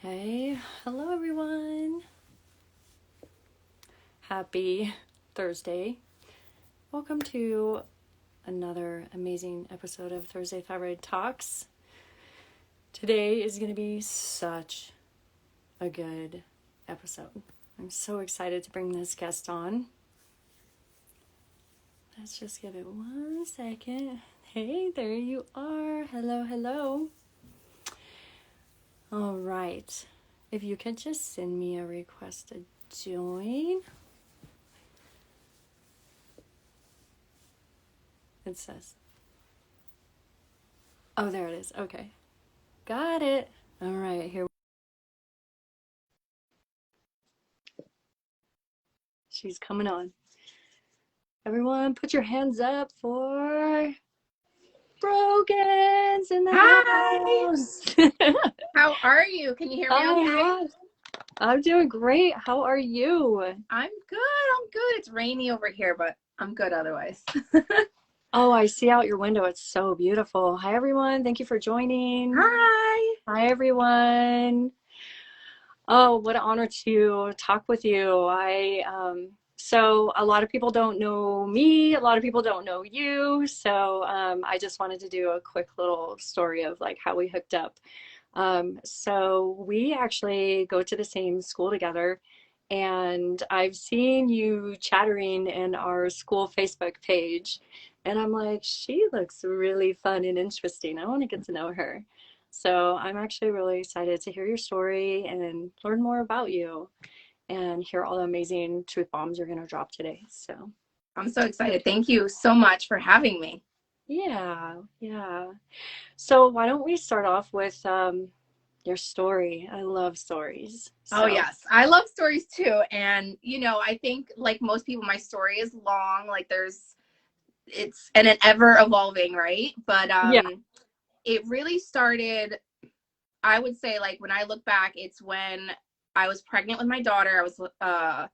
Hey, hello everyone. Happy Thursday. Welcome to another amazing episode of Thursday Thyroid Talks. Today is going to be such a good episode. I'm so excited to bring this guest on. Let's just give it 1 second. Hey, there you are. Hello, hello. All right. If you could just send me a request to join. It says. Oh, there it is. Okay. Got it. All right, here. She's coming on. Everyone, put your hands up for Brogan's in the Hi. house. How are you? Can you hear me okay? I'm doing great. How are you? I'm good. It's rainy over here, but I'm good otherwise. Oh, I see out your window. It's so beautiful. Hi, everyone. Thank you for joining. Hi. Hi, everyone. Oh, what an honor to talk with you. So a lot of people don't know me, a lot of people don't know you. So I just wanted to do a quick little story of like how we hooked up. So we actually go to the same school together, and I've seen you chattering in our school Facebook page, and I'm like, she looks really fun and interesting. I want to get to know her. So I'm actually really excited to hear your story and learn more about you and hear all the amazing truth bombs you're going to drop today. So, I'm so excited. Thank you so much for having me. yeah. So, why don't we start off with your story? I love stories. Oh, So, yes. I love stories too. And, I think like most people, my story is long. Like it's and an ever evolving, right? But yeah. it really started, I would say, like when I look back, it's when I was pregnant with my daughter. I was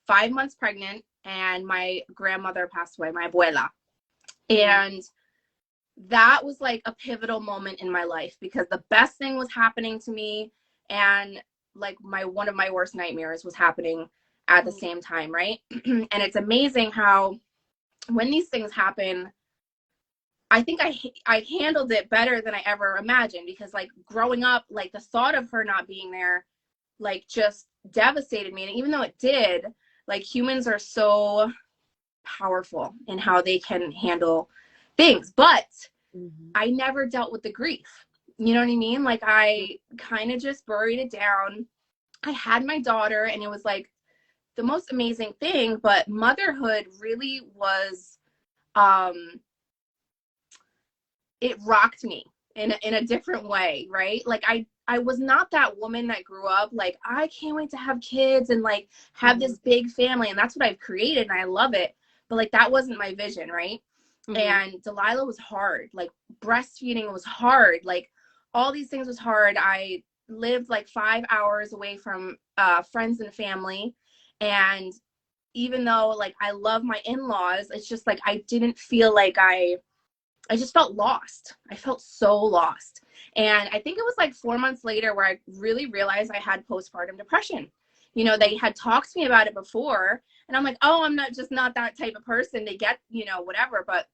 5 months pregnant, and my grandmother passed away, my abuela. And that was like a pivotal moment in my life because the best thing was happening to me, and like one of my worst nightmares was happening at the same time, right? And it's amazing how when these things happen, I think I handled it better than I ever imagined, because like growing up, like the thought of her not being there like just devastated me. And even though it did, like humans are so powerful in how they can handle things, but I never dealt with the grief. You know what I mean? Like I kind of just buried it down. I had my daughter, and it was like the most amazing thing, but motherhood really was it rocked me in a different way, right? Like I was not that woman that grew up like I can't wait to have kids and like have this big family, and that's what I've created and I love it. But like that wasn't my vision, right? And Delilah was hard. Like breastfeeding was hard. Like all these things was hard. I lived like 5 hours away from friends and family, and even though like I love my in-laws, it's just like I didn't feel like I just felt lost. I felt so lost. And I think it was like 4 months later where I really realized I had postpartum depression. They had talked to me about it before, and I'm like, oh, I'm not that type of person to get, whatever. But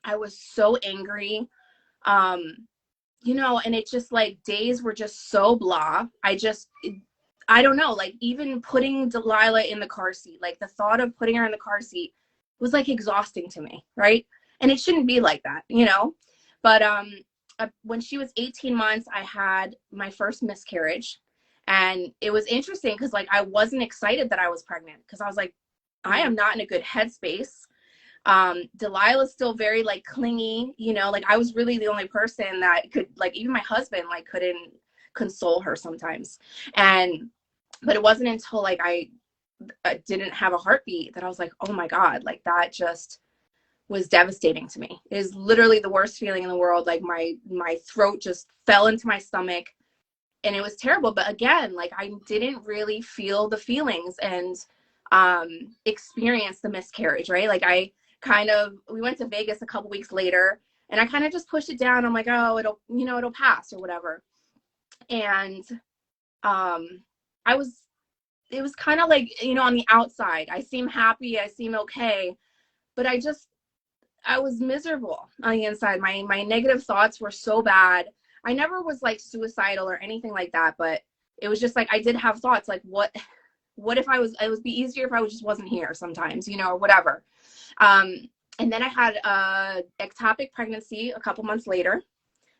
I was so angry. And it just like days were just so blah. I don't know, like even putting Delilah in the car seat, like the thought of putting her in the car seat was like exhausting to me, right? And it shouldn't be like that. But when she was 18 months, I had my first miscarriage, and it was interesting because like I wasn't excited that I was pregnant, because I was like, I am not in a good headspace. Delilah's still very like clingy, like I was really the only person that could, like even my husband like couldn't console her sometimes. But it wasn't until like I didn't have a heartbeat that I was like, oh my God, like that just was devastating to me. It is literally the worst feeling in the world. Like my throat just fell into my stomach, and it was terrible. But again, like I didn't really feel the feelings and experience the miscarriage, right? Like we went to Vegas a couple weeks later, and I kind of just pushed it down. I'm like, oh, it'll pass or whatever. And I was, it was kind of like, you know, on the outside, I seem happy, I seem okay, but I was miserable on the inside. My negative thoughts were so bad. I never was like suicidal or anything like that, but it was just like I did have thoughts like what if it would be easier if I just wasn't here sometimes, you know, or whatever. Um, and then I had a ectopic pregnancy a couple months later.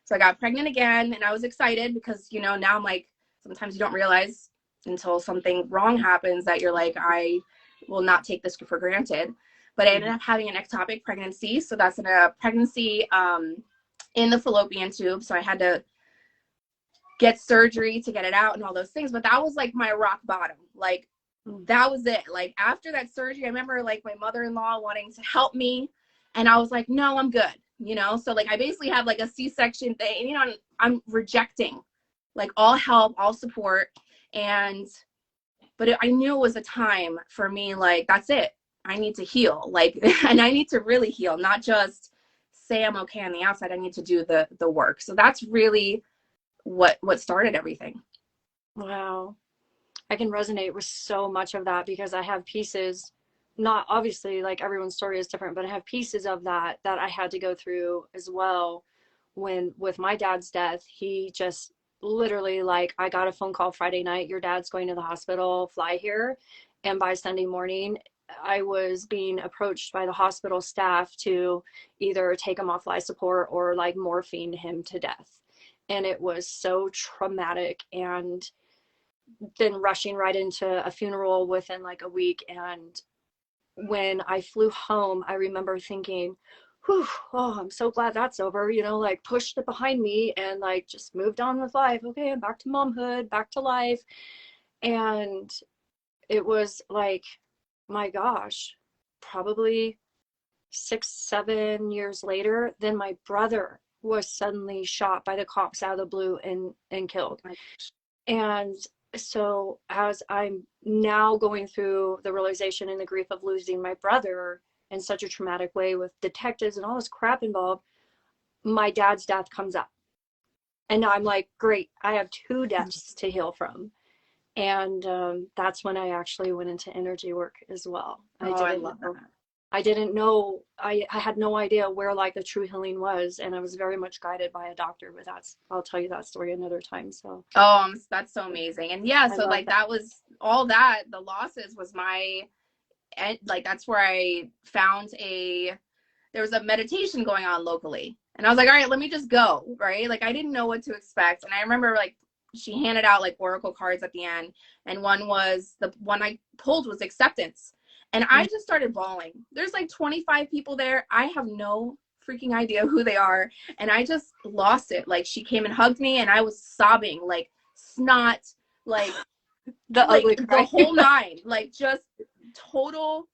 So I got pregnant again, and I was excited because, you know, now I'm like, sometimes you don't realize until something wrong happens that you're like, I will not take this for granted. But I ended up having an ectopic pregnancy. So that's a pregnancy in the fallopian tube. So I had to get surgery to get it out and all those things. But that was like my rock bottom. Like, that was it. Like, after that surgery, I remember like my mother-in-law wanting to help me. And I was like, no, I'm good. You know, so like I basically have like a C-section thing, you know, I'm rejecting like all help, all support. But I knew it was a time for me, like, that's it. I need to heal, like, and I need to really heal, not just say I'm okay on the outside. I need to do the work. So that's really what started everything. Wow. I can resonate with so much of that because I have pieces, not obviously like everyone's story is different, but I have pieces of that I had to go through as well. When with my dad's death, he just literally, like, I got a phone call Friday night, your dad's going to the hospital, fly here. And by Sunday morning, I was being approached by the hospital staff to either take him off life support or like morphine him to death. And it was so traumatic. And then rushing right into a funeral within like a week. And when I flew home, I remember thinking, whew, oh, I'm so glad that's over, you know, like pushed it behind me and like just moved on with life. Okay, I'm back to momhood, back to life. And it was like, my gosh, probably 6, 7 years later, then my brother was suddenly shot by the cops out of the blue and killed. And so as I'm now going through the realization and the grief of losing my brother in such a traumatic way with detectives and all this crap involved, my dad's death comes up. And now I'm like, great, I have two deaths to heal from. And that's when I actually went into energy work as well. Oh, I love that. I didn't know, I had no idea where like the true healing was. And I was very much guided by a doctor, but I'll tell you that story another time. So. Oh, that's so amazing. And yeah, so like that. that was all that, the losses was like, that's where I found there was a meditation going on locally. And I was like, all right, let me just go, right? Like, I didn't know what to expect. And I remember like she handed out like oracle cards at the end. And the one I pulled was acceptance. And I just started bawling. There's like 25 people there. I have no freaking idea who they are. And I just lost it. Like, she came and hugged me and I was sobbing, like snot, like the whole nine, like just total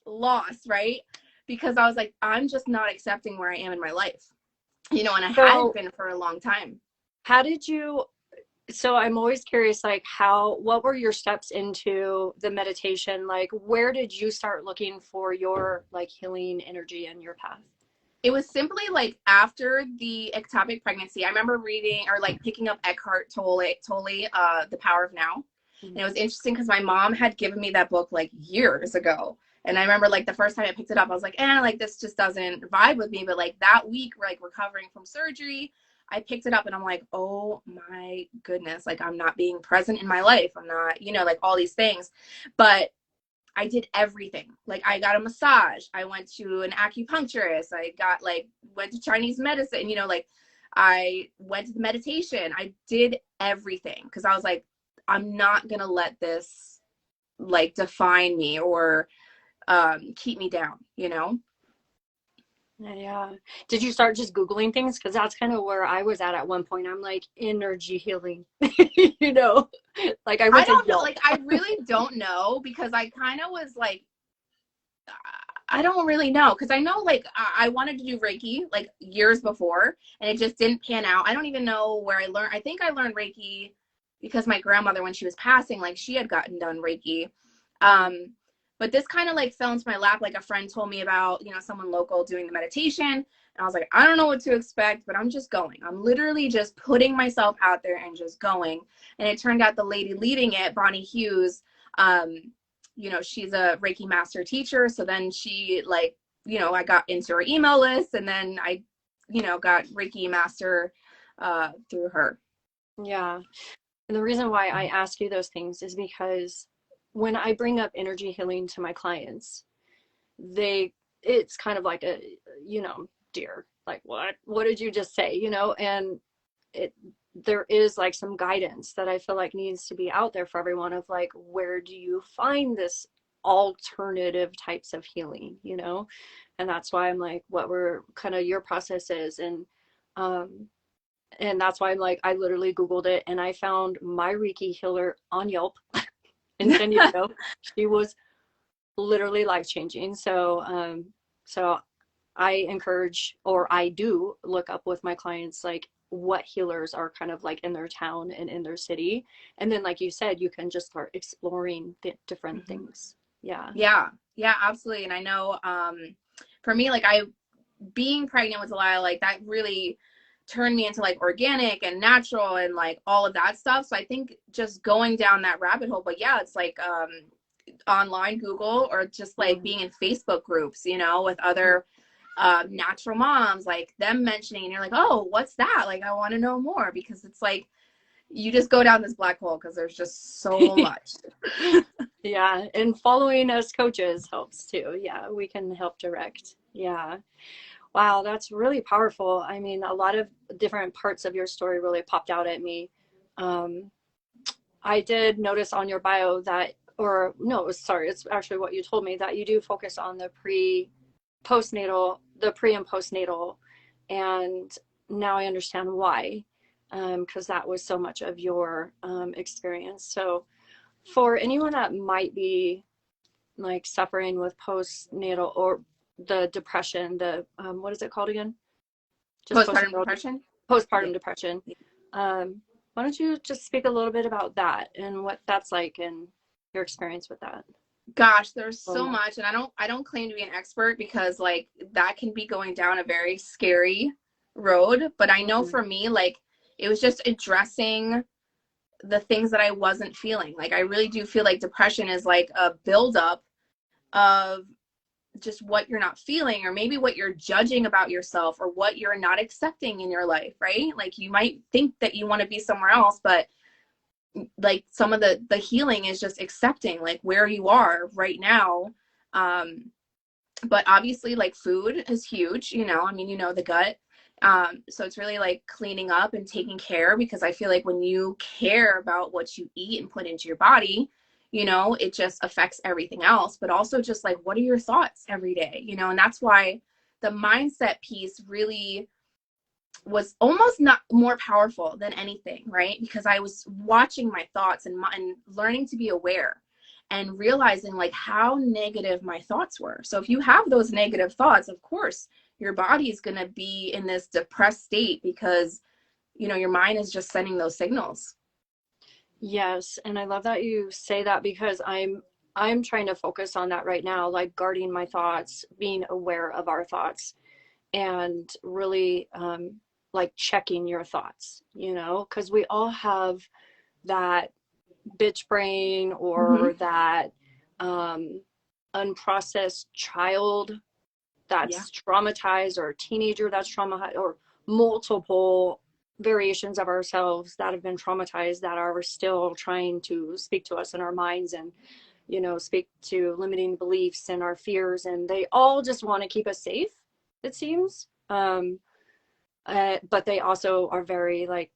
loss, right? Because I was like, I'm just not accepting where I am in my life, you know, and I hadn't been for a long time. How did you, so I'm always curious, like what were your steps into the meditation? Like, where did you start looking for your like healing energy and your path? It was simply like after the ectopic pregnancy, I remember reading or like picking up Eckhart Tolle, The Power of Now. And it was interesting because my mom had given me that book like years ago. And I remember like the first time I picked it up, I was like, like this just doesn't vibe with me. But like that week, like recovering from surgery, I picked it up and I'm like, oh my goodness, like I'm not being present in my life. I'm not, you know, like all these things. But I did everything. Like, I got a massage. I went to an acupuncturist. I went to Chinese medicine, you know, like I went to the meditation. I did everything because I was like, I'm not going to let this like define me or keep me down, you know? Yeah. Did you start just Googling things? Because that's kind of where I was at one point. I'm like, energy healing, you know, like I don't know. Like, I really don't know because I kind of was like, I don't really know. Because I know like I wanted to do Reiki like years before and it just didn't pan out. I don't even know where I learned. I think I learned Reiki because my grandmother, when she was passing, like she had gotten done Reiki. But this kind of like fell into my lap. Like a friend told me about, you know, someone local doing the meditation. And I was like, I don't know what to expect, but I'm just going. I'm literally just putting myself out there and just going. And it turned out the lady leading it, Bonnie Hughes, you know, she's a Reiki master teacher. So then she like, you know, I got into her email list, and then I, you know, got Reiki master through her. Yeah. And the reason why I ask you those things is because when I bring up energy healing to my clients, it's kind of like a, you know, dear, like what did you just say, you know? And it there is like some guidance that I feel like needs to be out there for everyone of like, where do you find this alternative types of healing, you know? And that's why I'm like, what were kind of your process is. Um and that's why I'm like, I literally Googled it and I found my Reiki healer on Yelp in San Diego. She was literally life changing. So I encourage, or I do look up with my clients, like what healers are kind of like in their town and in their city. And then, like you said, you can just start exploring the different things. Yeah. Yeah. Yeah, absolutely. And I know, for me, like being pregnant with Delilah, like that really turned me into like organic and natural and like all of that stuff. So I think just going down that rabbit hole, but yeah, it's like, online Google, or just like being in Facebook groups, you know, with other natural moms, like them mentioning, and you're like, oh, what's that? Like, I want to know more, because it's like you just go down this black hole because there's just so much. Yeah. And following us coaches helps too. Yeah. We can help direct. Yeah. Wow. That's really powerful. I mean, a lot of different parts of your story really popped out at me. Um, I did notice on your bio that, or no, sorry, it's actually what you told me, that you do focus on the postnatal, the pre and postnatal. And now I understand why, because that was so much of your experience. So for anyone that might be like suffering with postnatal or the depression, the what is it called again? Just Postpartum depression. postpartum Yeah. depression. Why don't you just speak a little bit about that and what that's like and your experience with that? Gosh, there's Oh so much, and I don't claim to be an expert, because like that can be going down a very scary road. But I know for me, like it was just addressing the things that I wasn't feeling. Like I really do feel like depression is like a buildup of just what you're not feeling, or maybe what you're judging about yourself, or what you're not accepting in your life, right? Like you might think that you want to be somewhere else, but like some of the healing is just accepting like where you are right now. But obviously like food is huge, you know, I mean, you know, the gut. So it's really like cleaning up and taking care, because I feel like when you care about what you eat and put into your body, you know, it just affects everything else. But also just like, what are your thoughts every day, you know? And that's why the mindset piece really was almost not more powerful than anything, right? Because I was watching my thoughts and learning to be aware and realizing like how negative my thoughts were. So if you have those negative thoughts, of course, your body is going to be in this depressed state, because, you know, your mind is just sending those signals. yes, and I love that you say that, because I'm trying to focus on that right now, like guarding my thoughts, being aware of our thoughts, and really like checking your thoughts, you know, because we all have that bitch brain Mm-hmm. or that um, unprocessed child Yeah. that's traumatized, or a teenager that's traumatized, or multiple variations of ourselves that have been traumatized that are still trying to speak to us in our minds, and you know, speak to limiting beliefs and our fears, and they all just want to keep us safe, it seems. But they also are very like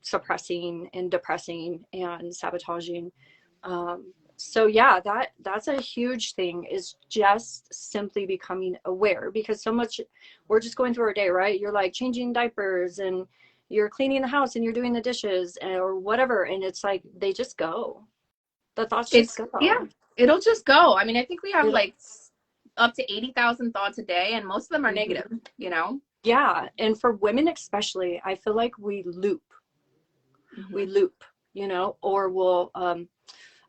suppressing and depressing and sabotaging. So yeah, that's a huge thing, is just simply becoming aware, because so much we're just going through our day, right? You're like changing diapers and you're cleaning the house and you're doing the dishes or whatever, and it's like they just go. The thoughts just It's, yeah, go. it'll just go. I mean, I think we have It'll, like up to 80,000 thoughts a day, and most of them are negative, mhm. you know? Yeah, and for women especially, I feel like we Mm-hmm. loop, you know, or we'll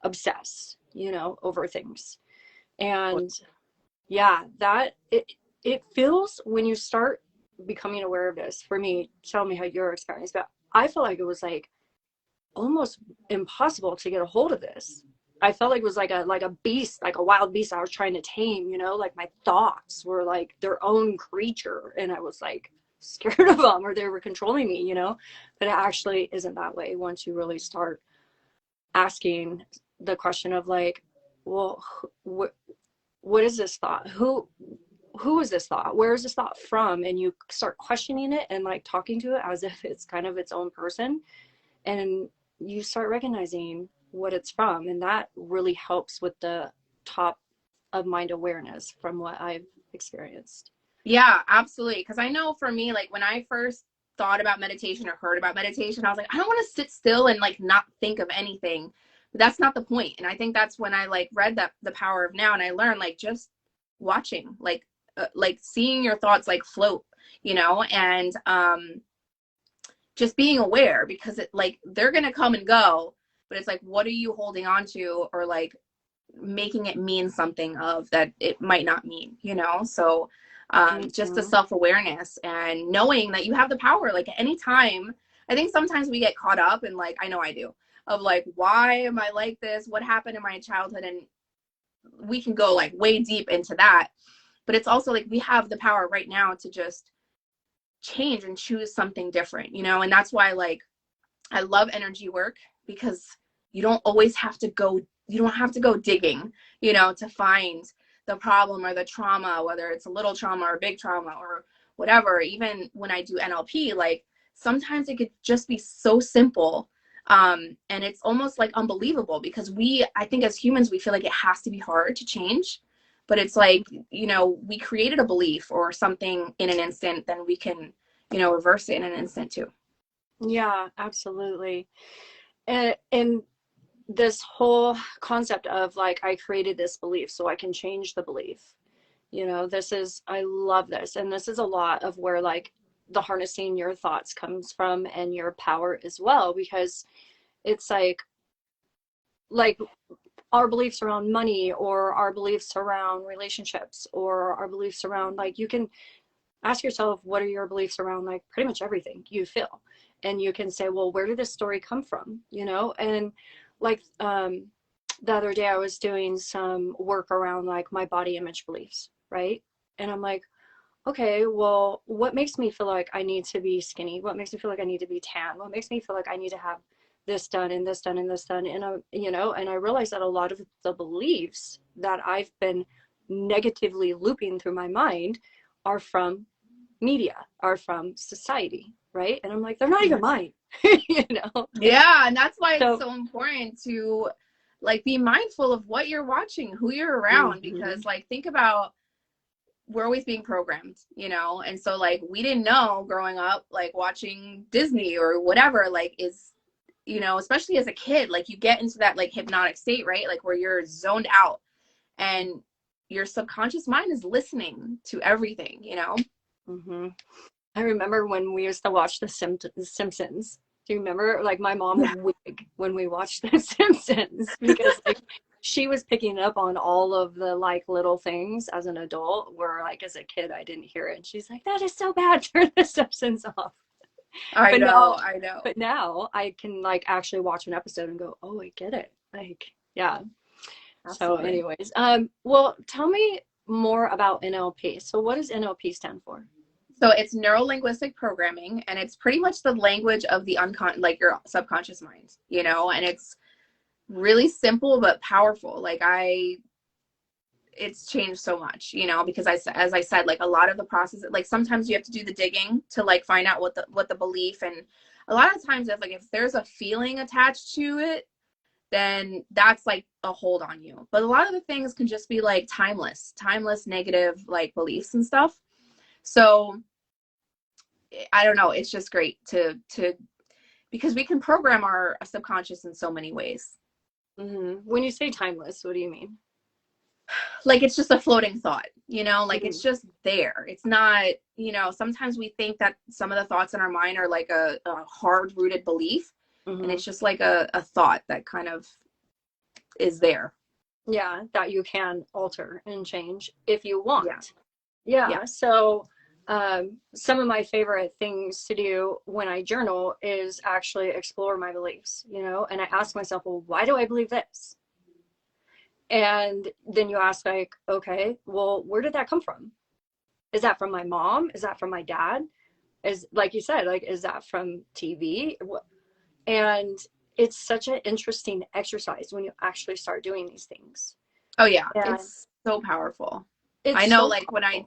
obsess, you know, over things. And yeah, that it feels when you start becoming aware of this for me, tell me how your experience, but I feel like it was like almost impossible to get a hold of this. I felt like it was like a beast, like a wild beast I was trying to tame, you know, like my thoughts were like their own creature and I was like scared of them or they were controlling me, you know, but it actually isn't that way once you really start asking the question of like, well, what is this thought? Who is this thought? Where is this thought from? And you start questioning it and like talking to it as if it's kind of its own person. And you start recognizing what it's from. And that really helps with the top of mind awareness from what I've experienced. Yeah, absolutely. Because I know for me, like when I first thought about meditation or heard about meditation, I was like, I don't want to sit still and like not think of anything. But that's not the point. And I think that's when I like read that The Power of Now, and I learned like just watching, like seeing your thoughts like float, you know, and just being aware, because it like they're gonna come and go, but it's like, what are you holding on to, or like making it mean something of that it might not mean, you know? So just the self-awareness and knowing that you have the power, like at any time. I think sometimes we get caught up in like, I know I do, of like, why am I like this? What happened in my childhood? And we can go like way deep into that, but it's also like we have the power right now to just change and choose something different, you know? And that's why like I love energy work, because you don't always have to go, you don't have to go digging, you know, to find the problem or the trauma, whether it's a little trauma or big trauma or whatever. Even when I do NLP, like sometimes it could just be so simple. And it's almost like unbelievable, because I think as humans, we feel like it has to be hard to change. But it's like, you know, we created a belief or something in an instant, then we can, you know, reverse it in an instant too. Yeah, absolutely. And this whole concept of like, I created this belief so I can change the belief. You know, I love this. And this is a lot of where like the harnessing your thoughts comes from and your power as well, because it's like our beliefs around money or our beliefs around relationships or our beliefs around like, you can ask yourself, what are your beliefs around like pretty much everything you feel? And you can say, well, where did this story come from? You know, and like the other day I was doing some work around like my body image beliefs, right? And I'm like, okay, well, what makes me feel like I need to be skinny? What makes me feel like I need to be tan? What makes me feel like I need to have this done and this done and this done? And you know, and I realized that a lot of the beliefs that I've been negatively looping through my mind are from media, are from society, right? And I'm like, they're not even mine, you know? Yeah, and that's why it's So, so important to like be mindful of what you're watching, who you're around, because like think about, we're always being programmed, you know? And so like we didn't know growing up, like watching Disney or whatever, like is, you know, especially as a kid, like you get into that like hypnotic state, right? Like where you're zoned out and your subconscious mind is listening to everything, you know? mm-hmm. I remember when we used to watch The Simpsons. Do you remember? Like my mom Yeah. would wig when we watched The Simpsons because like she was picking up on all of the like little things as an adult, where like as a kid I didn't hear it. And she's like, "That is so bad. Turn The Simpsons off." I But know, now, I know. but now I can like actually watch an episode and go, "Oh, I get it." Like, yeah. So, Absolutely. anyways, well, tell me more about NLP. So, what does NLP stand for? So it's neuro linguistic programming, and it's pretty much the language of the like your subconscious mind, you know, and it's really simple but powerful. Like it's changed so much, you know, because as I said, like a lot of the process, like sometimes you have to do the digging to like find out what the belief, and a lot of times if there's a feeling attached to it, then that's like a hold on you. But a lot of the things can just be like timeless negative like beliefs and stuff. So I don't know, it's just great to because we can program our subconscious in so many ways. When you say timeless, what do you mean? Like it's just a floating thought, you know, like Mm-hmm. it's just there. It's not, you know, sometimes we think that some of the thoughts in our mind are like a hard rooted belief, and Mm-hmm. it's just like a thought that kind of is there. Yeah, that you can alter and change if you Yeah. want. Yeah. Yeah. So, some of my favorite things to do when I journal is actually explore my beliefs, you know, and I ask myself, well, why do I believe this? And then you ask, like, okay, well, where did that come from? Is that from my mom? Is that from my dad? Is, like you said, like, is that from TV? And it's such an interesting exercise when you actually start doing these things. Oh yeah, And it's so powerful. I it's know, so like when powerful.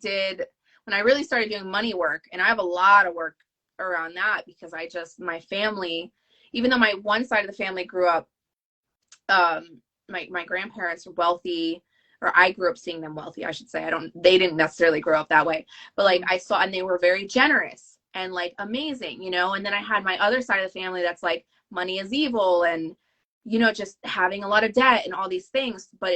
I really started doing money work, and I have a lot of work around that because my family, even though my one side of the family grew up, my grandparents were wealthy, or I grew up seeing them wealthy, I should say. They didn't necessarily grow up that way, but like I saw, and they were very generous and like amazing, you know. And then I had my other side of the family that's like money is evil, and you know, just having a lot of debt and all these things. But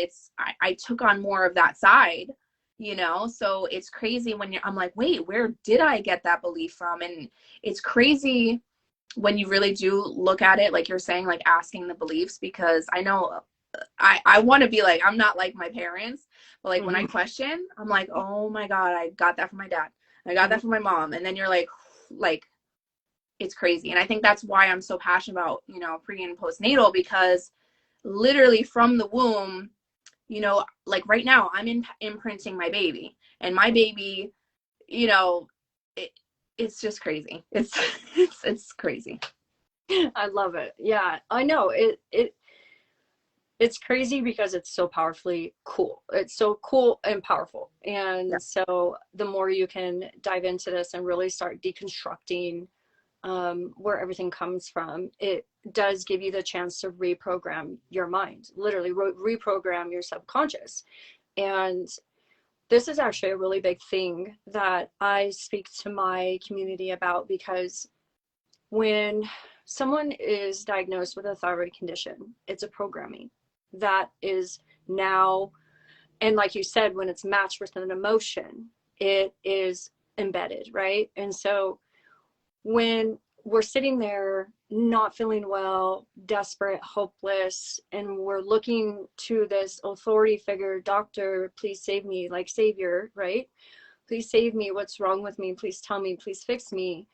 I took on more of that side, you know. So it's crazy when I'm like, wait, where did I get that belief from? And it's crazy when you really do look at it, like you're saying, like asking the beliefs, because I know I want to be like, I'm not like my parents, but like when I Mm-hmm. question, I'm like, oh my God, I got that from my dad. I got Mm-hmm. that from my mom. And then you're like, it's crazy. And I think that's why I'm so passionate about, you know, pre and postnatal, because literally from the womb, you know, like right now I'm imprinting my baby, and my baby, you know, it, it's just crazy. It's crazy. I love it. Yeah, I know it's crazy because it's so powerfully cool. It's so cool and powerful. Yeah. And so the more you can dive into this and really start deconstructing where everything comes from, it does give you the chance to reprogram your mind, literally reprogram your subconscious. And this is actually a really big thing that I speak to my community about, because when someone is diagnosed with a thyroid condition, it's a programming that is now, and like you said, when it's matched with an emotion, it is embedded, right? And so when we're sitting there not feeling well, desperate, hopeless, and we're looking to this authority figure, doctor, please save me, like savior, right? Please save me. What's wrong with me? Please tell me, please fix me.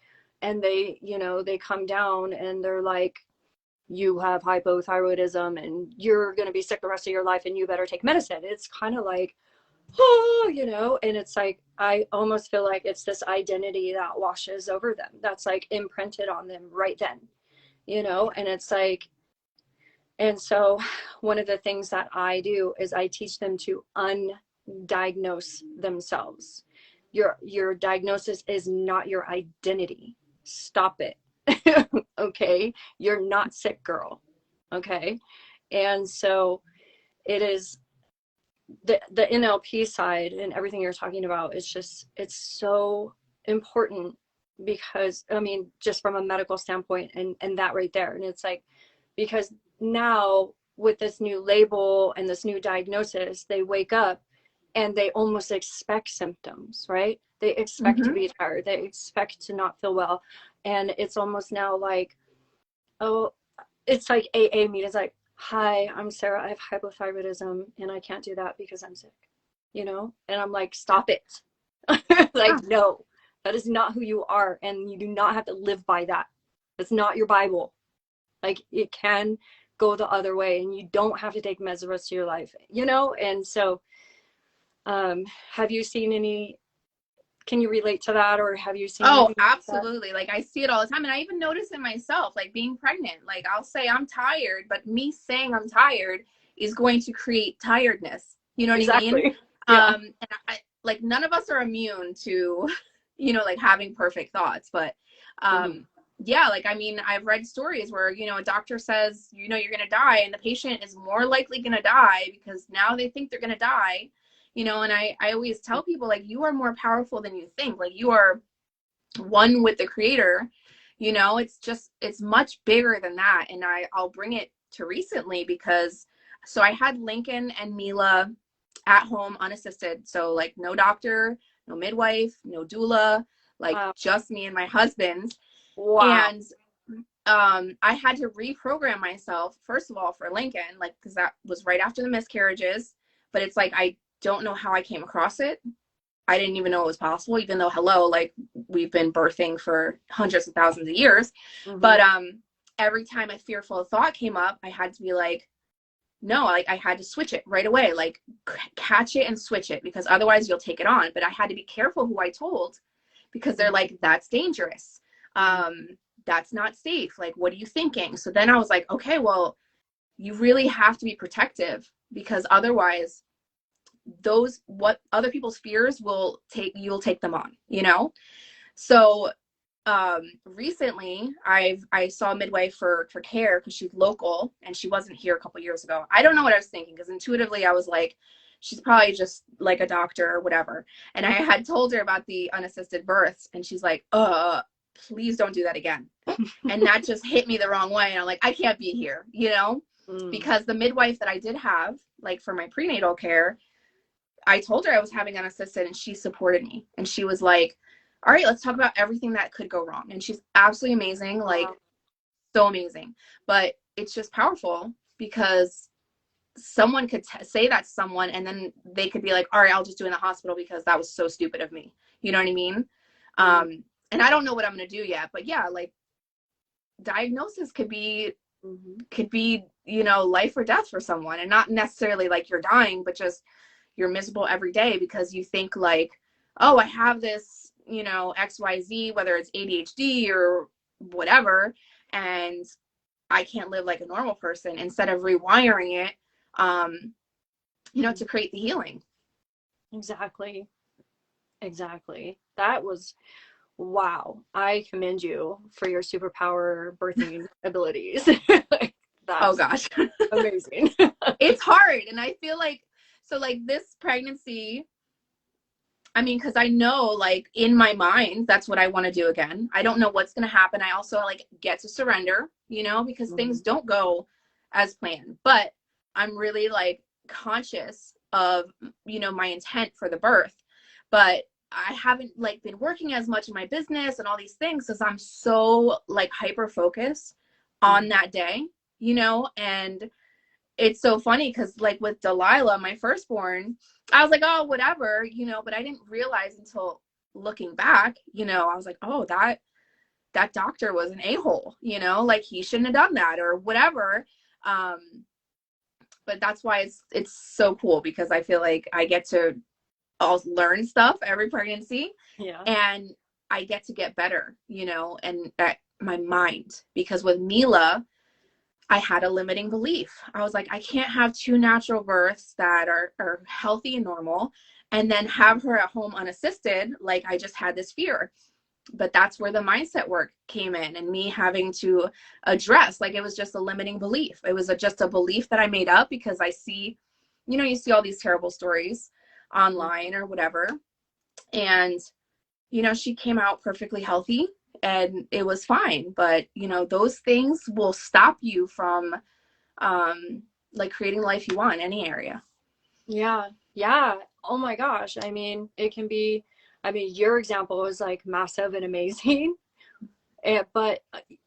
And they, you know, they come down and they're like, you have hypothyroidism and you're going to be sick the rest of your life and you better take medicine. It's kind of like, oh, you know, and it's like, I almost feel like it's this identity that washes over them. That's like imprinted on them right then, you know, and it's like, and so one of the things that I do is I teach them to undiagnose themselves. Your diagnosis is not your identity. Stop it. Okay? You're not sick, girl. Okay? And so it is the NLP side and everything you're talking about is just, it's so important, because I mean, just from a medical standpoint, and that right there. And it's like, because now with this new label and this new diagnosis, they wake up and they almost expect symptoms, right? They expect to Mm-hmm. be tired, they expect to not feel well. And it's almost now like, oh, it's like AA meetings, like, hi, I'm Sarah, I have hypothyroidism and I can't do that because I'm sick, you know? And I'm like, stop it. Like, Yeah. no, that is not who you are. And you do not have to live by that. It's not your Bible. Like, it can go the other way and you don't have to take meds the rest of your life, you know? And so, have you seen any, can you relate to that, or have you seen Oh, anything like that? absolutely. Like I see it all the time. And I even notice it myself, like being pregnant. Like I'll say I'm tired, but me saying I'm tired is going to create tiredness. You know what I mean? Exactly. Yeah. And like none of us are immune to, you know, like having perfect thoughts. But Mm-hmm. yeah, like I mean, I've read stories where, you know, a doctor says, you know, you're gonna die, and the patient is more likely gonna die because now they think they're gonna die. You know, and I always tell people, like, you are more powerful than you think. Like you are one with the creator. You know, it's much bigger than that. And I'll bring it to recently, because so I had Lincoln and Mila at home unassisted, so like no doctor, no midwife, no doula, like Wow. just me and my husband. Wow. And I had to reprogram myself, first of all, for Lincoln, like because that was right after the miscarriages. But it's like I don't know how I came across it. I didn't even know it was possible, even though, hello, like we've been birthing for hundreds of thousands of years. Mm-hmm. But every time a fearful thought came up, I had to be like, no, like I had to switch it right away, like catch it and switch it, because otherwise you'll take it on. But I had to be careful who I told, because they're like, that's dangerous. That's not safe. Like, what are you thinking? So then I was like, okay, well, you really have to be protective, because otherwise what other people's fears you'll take them on, you know? So recently I saw a midwife for care, because she's local and she wasn't here a couple years ago. I don't know what I was thinking, because intuitively I was like, she's probably just like a doctor or whatever. And I had told her about the unassisted births, and she's like, please don't do that again. And that just hit me the wrong way. And I'm like, I can't be here, you know? Because the midwife that I did have, like for my prenatal care, I told her I was having unassisted, and she supported me. And she was like, all right, let's talk about everything that could go wrong. And she's absolutely amazing, like so amazing. But it's just powerful, because someone could say that to someone, and then they could be like, all right, I'll just do it in the hospital because that was so stupid of me. You know what I mean? And I don't know what I'm going to do yet, but yeah, like diagnosis could be, you know, life or death for someone. And not necessarily like you're dying, but just you're miserable every day because you think like, oh, I have this, you know, XYZ, whether it's ADHD or whatever, and I can't live like a normal person, instead of rewiring it, you know, to create the healing. Exactly. That was, wow. I commend you for your superpower birthing abilities. Like, oh gosh. Amazing. It's hard. And I feel like, so like this pregnancy, I mean, because I know like in my mind, that's what I want to do again. I don't know what's going to happen. I also like get to surrender, you know, because things don't go as planned. But I'm really like conscious of, you know, my intent for the birth. But I haven't like been working as much in my business and all these things, because I'm so like hyper focused on that day, you know. And it's so funny because like with Delilah, my firstborn, I was like, oh, whatever, you know, but I didn't realize until looking back, you know, I was like, oh, that doctor was an a-hole, you know, like he shouldn't have done that or whatever. But that's why it's so cool, because I feel like I get to all learn stuff every pregnancy. Yeah. And I get to get better, you know, and at my mind, because with Mila, I had a limiting belief. I was like, I can't have 2 natural births that are healthy and normal, and then have her at home unassisted. Like I just had this fear. But that's where the mindset work came in, and me having to address, like it was just a limiting belief. It was just a belief that I made up because I see, you know, you see all these terrible stories online or whatever. And, you know, she came out perfectly healthy, and it was fine. But, you know, those things will stop you from like creating the life you want in any area. Yeah. Oh my gosh. I mean, it can be, I mean, your example is like massive and amazing. But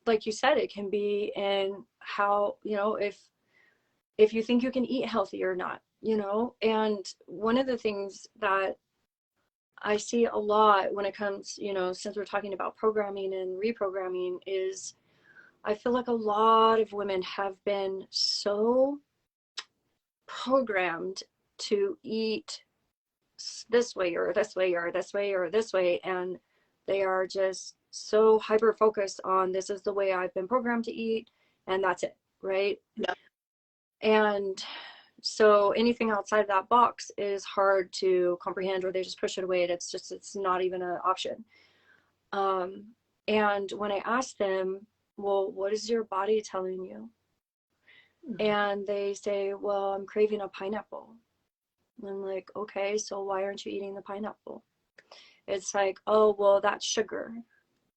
like you said, it can be in how, you know, if you think you can eat healthy or not, you know. And one of the things that I see a lot when it comes, you know, since we're talking about programming and reprogramming, is I feel like a lot of women have been so programmed to eat this way or this way or this way or this way, and they are just so hyper focused on this is the way I've been programmed to eat, and that's it, right? Yeah. And so anything outside of that box is hard to comprehend, or they just push it away, and it's not even an option. And when I ask them, well, what is your body telling you? And they say, well, I'm craving a pineapple. And I'm like, okay, so why aren't you eating the pineapple? It's like, oh, well, that's sugar.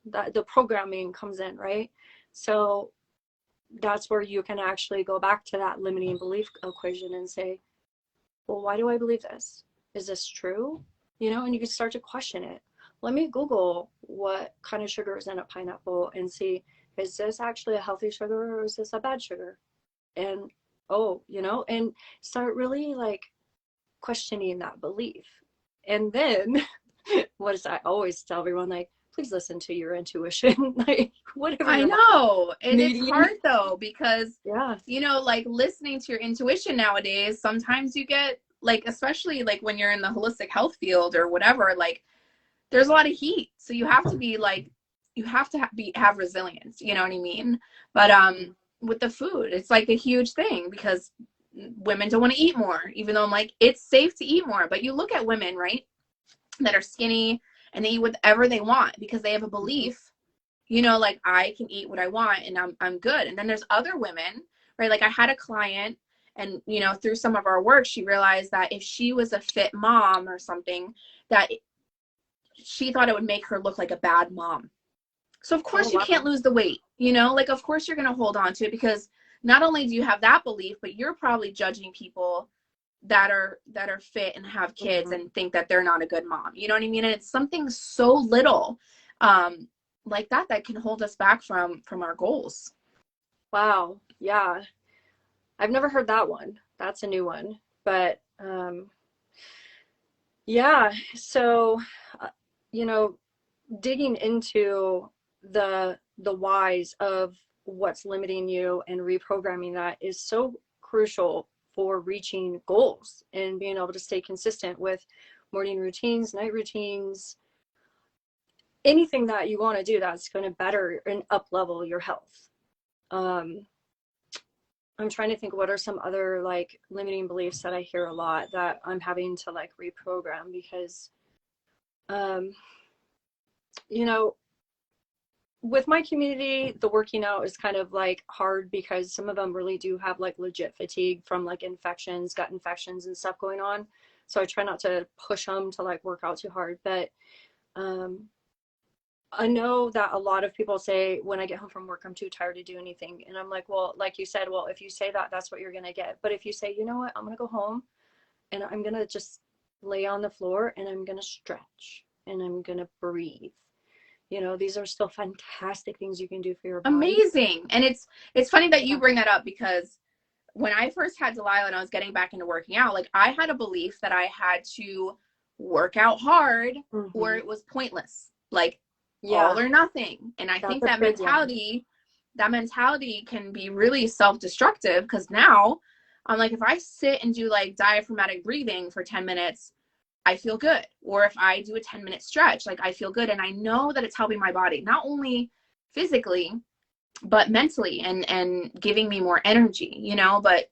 That the programming comes in, right? So that's where you can actually go back to that limiting belief equation and say, well, why do I believe this? Is this true? You know, and you can start to question it. Let me Google what kind of sugar is in a pineapple and see, is this actually a healthy sugar or is this a bad sugar? And, oh, you know, and start really like questioning that belief. And then what is I always tell everyone, like, please listen to your intuition. Like, whatever I your know. And it's needing. hard though, because, Yeah. you know, like listening to your intuition nowadays, sometimes you get like, especially like when you're in the holistic health field or whatever, like there's a lot of heat. So you have to be like, you have to have resilience, you know what I mean? But with the food, it's like a huge thing because women don't want to eat more, even though I'm like, it's safe to eat more. But you look at women, right, that are skinny and they eat whatever they want because they have a belief, you know, like I can eat what I want and I'm good. And then there's other women, right? Like I had a client and, you know, through some of our work, she realized that if she was a fit mom or something, that she thought it would make her look like a bad mom. So of Oh, course you can't wow. lose the weight, you know, like of course you're going to hold on to it because not only do you have that belief, but you're probably judging people that are fit and have kids Mhm. and think that they're not a good mom. You know what I mean? And it's something so little like that can hold us back from our goals. Wow. Yeah. I've never heard that one. That's a new one. But yeah, so uh, you know, digging into the whys of what's limiting you and reprogramming that is so crucial for reaching goals and being able to stay consistent with morning routines, night routines, anything that you want to do that's going to better and up level your health. um I'm trying to think what are some other like limiting beliefs that I hear a lot that I'm having to like reprogram because um you know, with my community, the working out is kind of like hard because some of them really do have like legit fatigue from like infections, gut infections and stuff going on. So I try not to push them to like work out too hard. But um, I know that a lot of people say when I get home from work, I'm too tired to do anything. And I'm like, well, like you said, well, if you say that, that's what you're going to get. But if you say, you know what, I'm going to go home and I'm going to just lay on the floor and I'm going to stretch and I'm going to breathe. You know, these are still fantastic things you can do for your body. Amazing. And it's funny that you Yeah. bring that up because when I first had Delilah and I was getting back into working out, like I had a belief that I had to work out hard or Hmm. it was pointless, like all Yeah, or nothing. And I that's think a big one. that mentality can be really self-destructive because now I'm like, if I sit and do like diaphragmatic breathing for 10 minutes, I feel good. Or if I do a 10-minute stretch, like I feel good. And I know that it's helping my body, not only physically, but mentally and giving me more energy, you know. But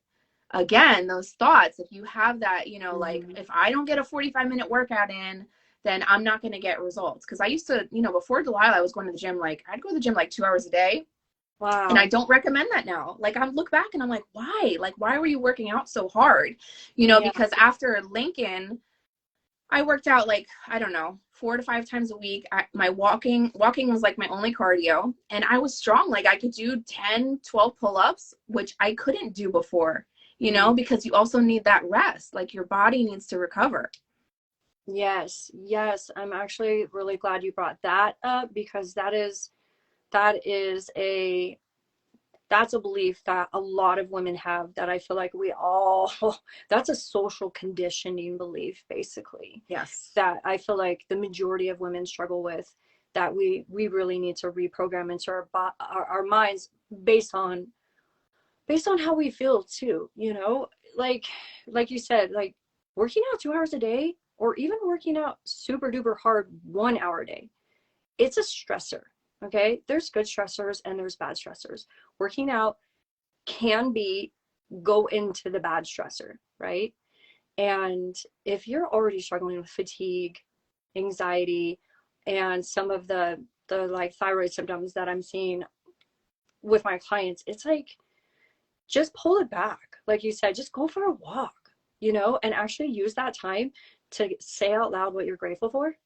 again, those thoughts, if you have that, you know, like Hmm. if I don't get a 45-minute workout in, then I'm not going to get results. Because I used to, you know, before Delilah, I was going to the gym, like I'd go to the gym like 2 hours a day. And I Wow. don't recommend that now. Like I look back and I'm like, why? Like, why were you working out so hard? You know, Yeah. because after Lincoln, I worked out like, I don't know, 4 to 5 times a week. My walking was like my only cardio. And I was strong. Like I could do 10, 12 pull-ups, which I couldn't do before, you know, Mm. because you also need that rest. Like your body needs to recover. Yes, yes. I'm actually really glad you brought that up because that is that's a belief that a lot of women have that I feel like we all that's a social conditioning belief basically Yes. that I feel like the majority of women struggle with that we really need to reprogram into our minds based on how we feel too, you know, like you said, like working out 2 hours a day or even working out super duper hard 1 hour a day, it's a stressor. Okay, there's good stressors and there's bad stressors. Working out can be go into the bad stressor, right? And if you're already struggling with fatigue, anxiety, and some of the like thyroid symptoms that I'm seeing with my clients, it's like just pull it back. Like you said, just go for a walk, you know, and actually use that time to say out loud what you're grateful for.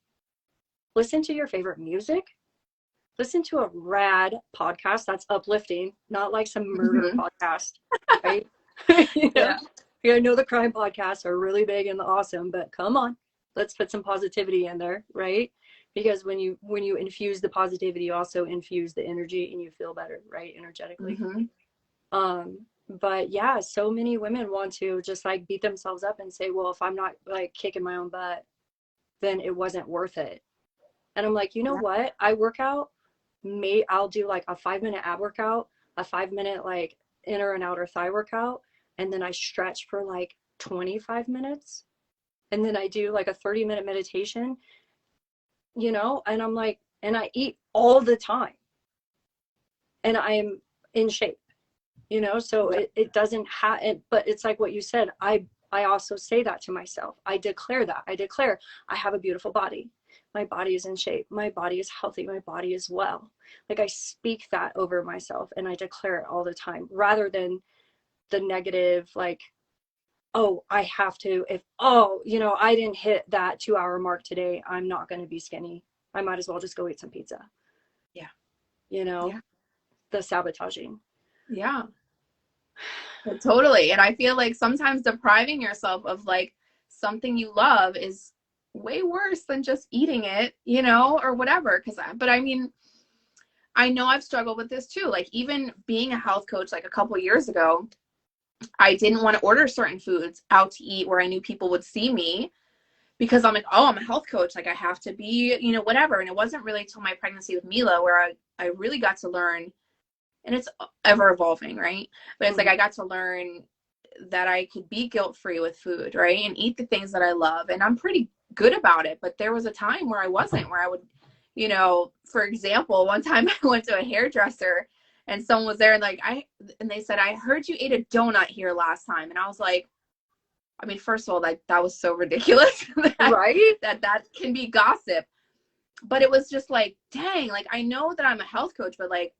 Listen to your favorite music. Listen to a rad podcast that's uplifting, not like some murder Mhm. podcast, right? You know, Yeah. I know the crime podcasts are really big and awesome, but come on, let's put some positivity in there, right? Because when you infuse the positivity, you also infuse the energy and you feel better, right? Energetically. Hmm. But yeah, so many women want to just like beat themselves up and say, well, if I'm not like kicking my own butt, then it wasn't worth it. And I'm like, you know Yeah. what? I work out, I'll do like a 5 minute ab workout, a 5 minute like inner and outer thigh workout, and then I stretch for like 25 minutes. And then I do like a 30-minute meditation, and I'm like, and I eat all the time and I'm in shape, so Yeah. it doesn't have it, but it's like what you said. I also say that to myself. I declare I have a beautiful body. My body is in shape. My body is healthy. My body is well. Like I speak that over myself and I declare it all the time rather than the negative, like, oh, I have to, if, oh, I didn't hit that 2 hour mark today, I'm not going to be skinny. I might as well just go eat some pizza. Yeah. You know, Yeah. the sabotaging. Yeah. Totally. And I feel like sometimes depriving yourself of like something you love is way worse than just eating it, or whatever. But I mean, I know I've struggled with this too. Like even being a health coach, like a couple years ago, I didn't want to order certain foods out to eat where I knew people would see me because I'm like, oh, I'm a health coach. Like I have to be, whatever. And it wasn't really till my pregnancy with Mila where I really got to learn, and it's ever evolving, right? But it's like I got to learn that I could be guilt-free with food, right? And eat the things that I love. And I'm pretty good about it. But there was a time where I wasn't, where I would, for example, one time I went to a hairdresser and someone was there and and they said, I heard you ate a donut here last time. And I was like, I mean, first of all, that was so ridiculous Right? that can be gossip. But it was just like, dang, like I know that I'm a health coach, but like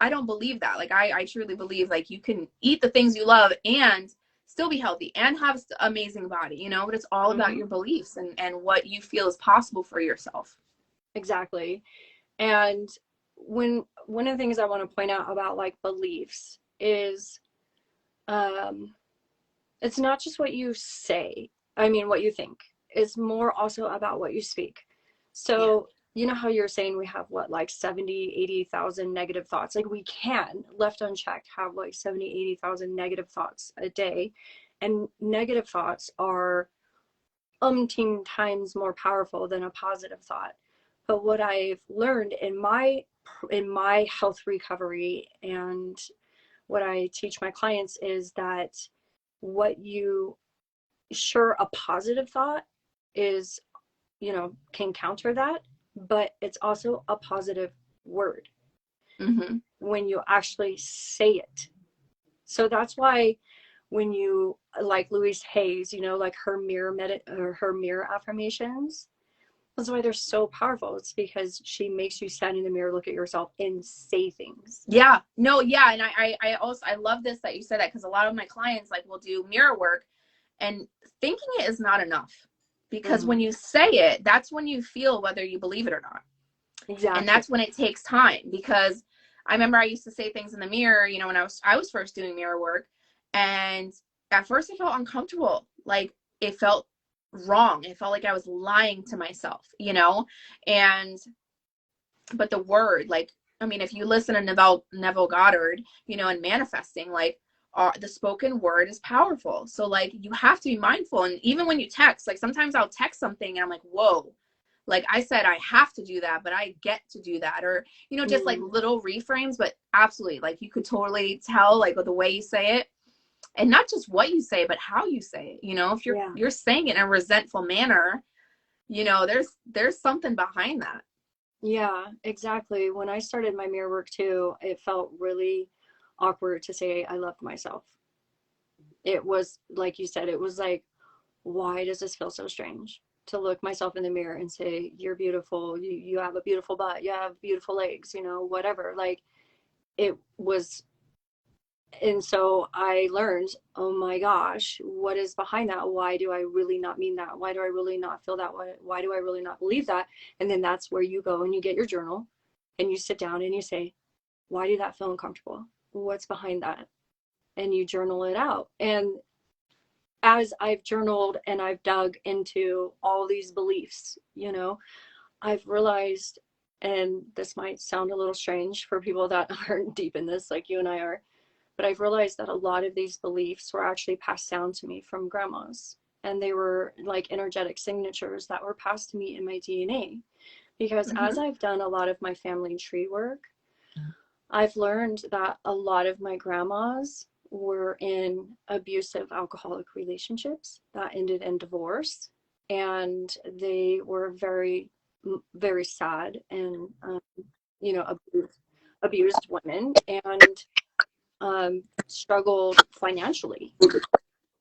I don't believe that. Like I truly believe like you can eat the things you love and still be healthy and have amazing body, but it's all about your beliefs and what you feel is possible for yourself. Exactly. And one of the things I want to point out about like beliefs is um it's not just what you say, I mean what you think. It's more also about what you speak. Yeah. So you know how you're saying we have what, like 70, 80,000 negative thoughts. Like we can, left unchecked, have like 70, 80,000 negative thoughts a day. And negative thoughts are umpteen times more powerful than a positive thought. But what I've learned in my health recovery and what I teach my clients is that what you sure a positive thought is, can counter that, but it's also a positive word Mm-hmm. when you actually say it. So that's why when you like Louise Hayes, like her her mirror affirmations, that's why they're so powerful. It's because she makes you stand in the mirror, look at yourself, and say things. Yeah. No, yeah. And I also, I love this that you said that because a lot of my clients like will do mirror work and thinking it is not enough because when you say it, that's when you feel whether you believe it or not. And Exactly. that's when it takes time because I remember I used to say things in the mirror, when I was first doing mirror work, and at first it felt uncomfortable. Like it felt wrong. It felt like I was lying to myself, and but the word, like, I mean, if you listen to Neville Goddard, and manifesting, like the spoken word is powerful. So like you have to be mindful. And even when you text, like sometimes I'll text something and I'm like, whoa, like I said, I have to do that, but I get to do that. Or, just like little reframes, but absolutely, like you could totally tell like with the way you say it and not just what you say, but how you say it. If you're saying it in a resentful manner, there's something behind that. Yeah, exactly. When I started my mirror work too, it felt really awkward to say I loved myself. It was like you said, it was like, why does this feel so strange to look myself in the mirror and say, you're beautiful, you have a beautiful butt, you have beautiful legs, whatever. Like it was, and so I learned, oh my gosh, what is behind that? Why do I really not mean that? Why do I really not feel that? Why do I really not believe that? And then that's where you go and you get your journal and you sit down and you say, why did that feel uncomfortable? What's behind that? And you journal it out. And as I've journaled and I've dug into all these beliefs, I've realized, and this might sound a little strange for people that aren't deep in this like you and I are, but I've realized that a lot of these beliefs were actually passed down to me from grandmas. and they were like energetic signatures that were passed to me in my DNA. Because as I've done a lot of my family tree work, I've learned that a lot of my grandmas were in abusive alcoholic relationships that ended in divorce, and they were very, very sad and you know, abused women, and struggled financially.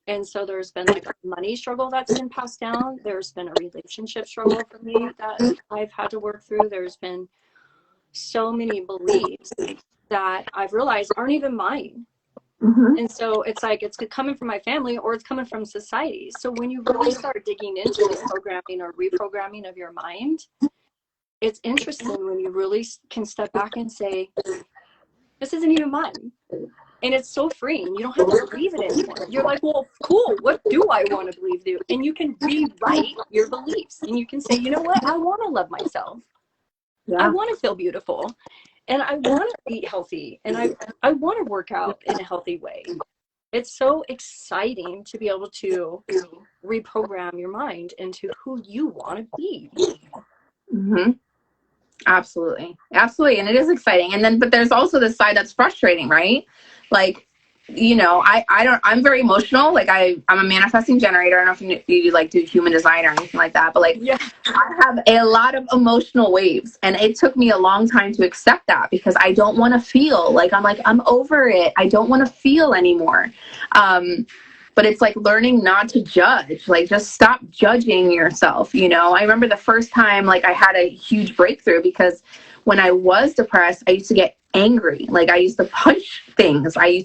And so there's been like a money struggle that's been passed down. There's been a relationship struggle for me that I've had to work through. There's been so many beliefs that I've realized aren't even mine. And so it's like it's coming from my family or it's coming from society. So when you really start digging into this programming or reprogramming of your mind, it's interesting when you really can step back and say, this isn't even mine. And it's so freeing. You don't have to believe it anymore. You're like, well, cool. What do I want to believe? And you can rewrite your beliefs. And you can say, you know what? I want to love myself. I want to feel beautiful. And I want to eat healthy. And I want to work out in a healthy way. It's so exciting to be able to reprogram your mind into who you want to be. Absolutely. Absolutely. And it is exciting. And then, but there's also this side that's frustrating, right? Like, you know, I'm very emotional. Like I'm a manifesting generator. I don't know if you like do human design or anything like that, but like I have a lot of emotional waves, and it took me a long time to accept that because I don't want to feel like I'm over it. I don't want to feel anymore. But it's like learning not to judge, like just stop judging yourself. You know, I remember the first time like I had a huge breakthrough because when I was depressed, I used to get angry. Like I used to punch things. I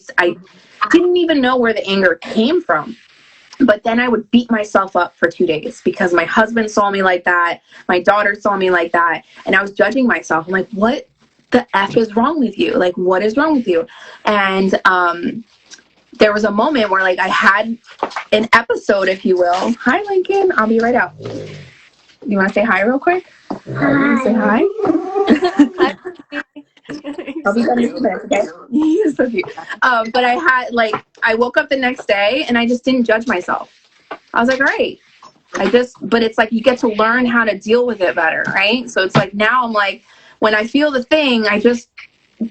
didn't even know where the anger came from. But then I would beat myself up for 2 days because my husband saw me like that. My daughter saw me like that. And I was judging myself. I'm like, what the F is wrong with you? Like, what is wrong with you? And, there was a moment where like I had an episode, if you will. Hi, Lincoln. I'll be right out. You want to say hi real quick? Hi. Say hi. I'll be done in a few minutes, okay? He's so cute. But I woke up the next day and I just didn't judge myself. I was like, all right. But it's like you get to learn how to deal with it better, right? So it's like now I'm like, when I feel the thing, I just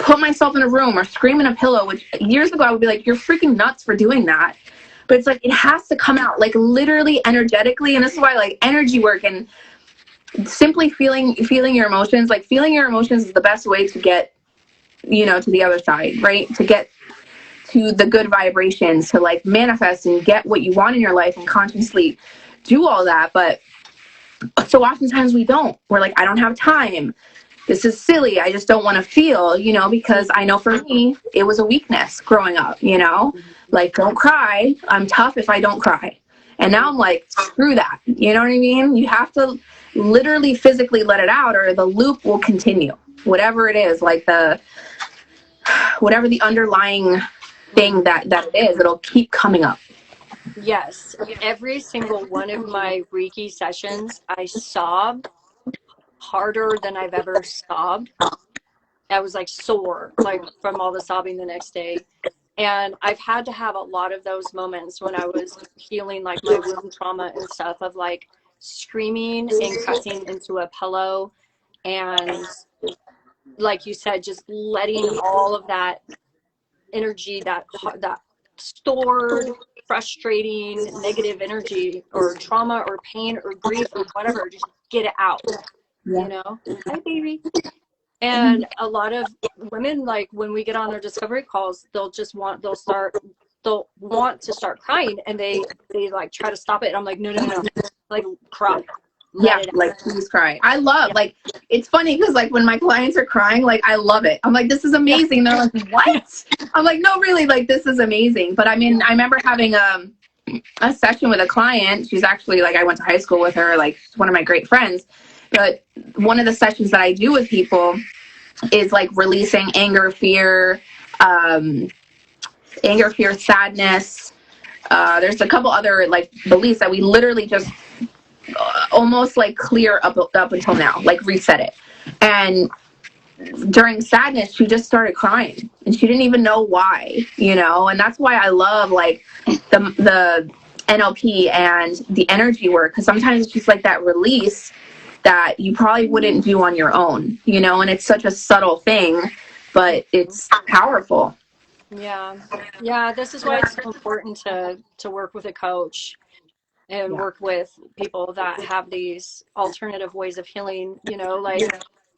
put myself in a room or scream in a pillow, which years ago I would be like, you're freaking nuts for doing that. But it's like, it has to come out like literally energetically. And this is why like energy work and simply feeling your emotions, like feeling your emotions is the best way to get, you know, to the other side, right? To get to the good vibrations, to like manifest and get what you want in your life and consciously do all that. But so oftentimes we don't. We're like, I don't have time. This is silly. I just don't want to feel, you know, because I know for me, it was a weakness growing up, you know, like don't cry. I'm tough if I don't cry. And now I'm like, screw that. You know what I mean? You have to literally physically let it out or the loop will continue. Whatever it is, like whatever the underlying thing that it is, it'll keep coming up. Yes. Every single one of my Reiki sessions, I sobbed harder than I've ever sobbed. I was like sore, like from all the sobbing the next day. And I've had to have a lot of those moments when I was healing like my womb trauma and stuff of like screaming and cussing into a pillow. And like you said, just letting all of that energy, that stored, frustrating, negative energy or trauma or pain or grief or whatever, just get it out. You know, hi baby. And a lot of women, like when we get on their discovery calls, they'll want to start crying and they like try to stop it. And I'm like, no, like cry. Like please cry. I love like it's funny because like when my clients are crying, like I love it. I'm like, this is amazing. They're like, what? I'm like, no, really, like this is amazing. But I mean, I remember having a session with a client. She's actually like I went to high school with her, like one of my great friends. But one of the sessions that I do with people is like releasing anger, fear, sadness. There's a couple other like beliefs that we literally just almost like clear up until now, like reset it. And during sadness, she just started crying and she didn't even know why, you know? And that's why I love like the NLP and the energy work, because sometimes it's just like that release that you probably wouldn't do on your own, you know, and it's such a subtle thing, but it's powerful. Yeah. Yeah. This is why it's so important to work with a coach and Yeah. work with people that have these alternative ways of healing. You know, like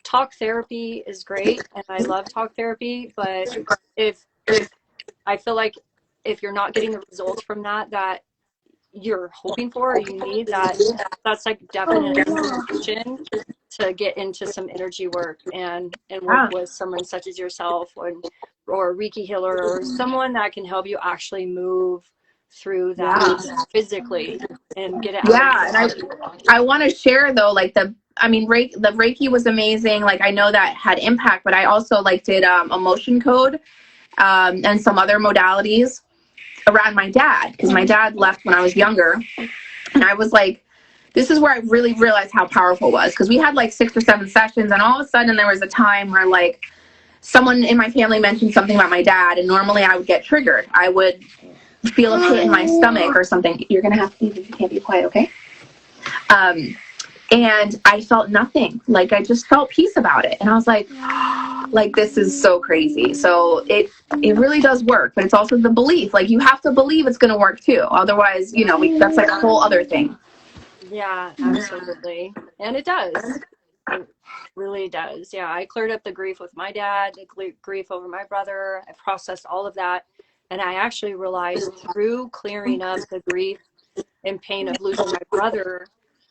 talk therapy is great, and I love talk therapy, but if I feel like if you're not getting the results from that you're hoping for or you need, that's like definite invitation to get into some energy work and work Yeah. with someone such as yourself, or a Reiki healer or someone that can help you actually move through that Yeah. physically and get it out of Yeah. your And body. I want to share though, like the Reiki was amazing. Like I know that had impact, but I also like did emotion code and some other modalities around my dad, because my dad left when I was younger, and I was like, this is where I really realized how powerful it was, because we had like 6 or 7 sessions, and all of a sudden there was a time where like someone in my family mentioned something about my dad, and normally I would get triggered. I would feel a pit in my stomach or something. You're gonna have to leave if you can't be quiet, okay? And I felt nothing. Like I just felt peace about it, and I was like this is so crazy. So it really does work, but it's also the belief. Like you have to believe it's going to work too. Otherwise, you know, that's like a whole other thing. Yeah, absolutely. And it does. It really does. Yeah, I cleared up the grief with my dad, the grief over my brother. I processed all of that. And I actually realized through clearing up the grief and pain of losing my brother,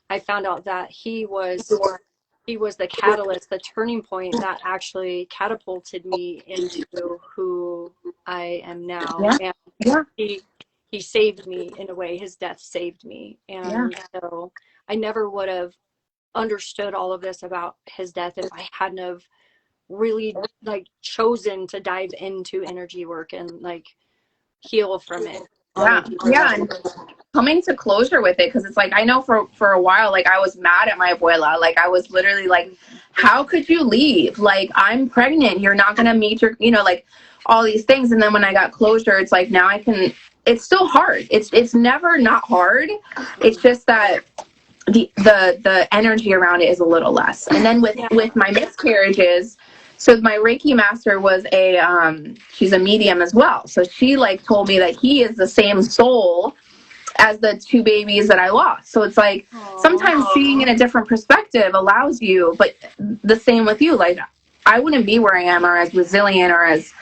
I found out that he was the catalyst, the turning point that actually catapulted me into who I am now. Yeah, And yeah, he he saved me in a way. His death saved me. yeah, And so I never would have understood all of this about his death if I hadn't have really like chosen to dive into energy work and like heal from it on a yeah, deeper yeah. level. And coming to closure with it, because it's like I know for a while, like I was mad at my abuela. Like I was literally like, how could you leave? Like I'm pregnant. You're not gonna meet your, you know, like all these things. And then when I got closure, it's like now I can. It's still hard. It's never not hard. It's just that the energy around it is a little less. And then Yeah. with my miscarriages, so my Reiki master was she's a medium as well. So she like told me that he is the same soul as the 2 babies that I lost. So it's like Aww. sometimes seeing in a different perspective allows you, but the same with you. Like I wouldn't be where I am or as resilient or as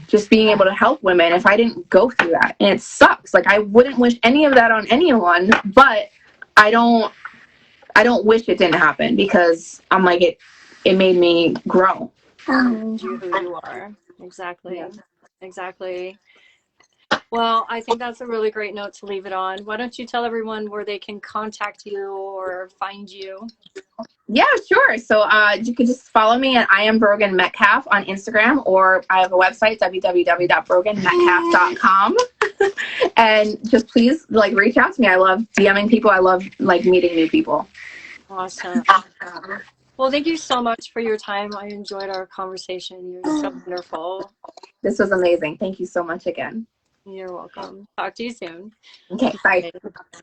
just being able to help women if I didn't go through that. And it sucks. Like I wouldn't wish any of that on anyone, but I don't wish it didn't happen, because I'm like it made me grow. You who you are. Yeah. Exactly. Exactly. Well, I think that's a really great note to leave it on. Why don't you tell everyone where they can contact you or find you? Yeah, sure. So you can just follow me at I am Brogan Metcalf on Instagram, or I have a website, www.broganmetcalf.com. And just please like reach out to me. I love DMing people. I love like meeting new people. Awesome. Well, thank you so much for your time. I enjoyed our conversation. You're so wonderful. This was amazing. Thank you so much again. You're welcome. Talk to you soon. Okay, bye. Bye.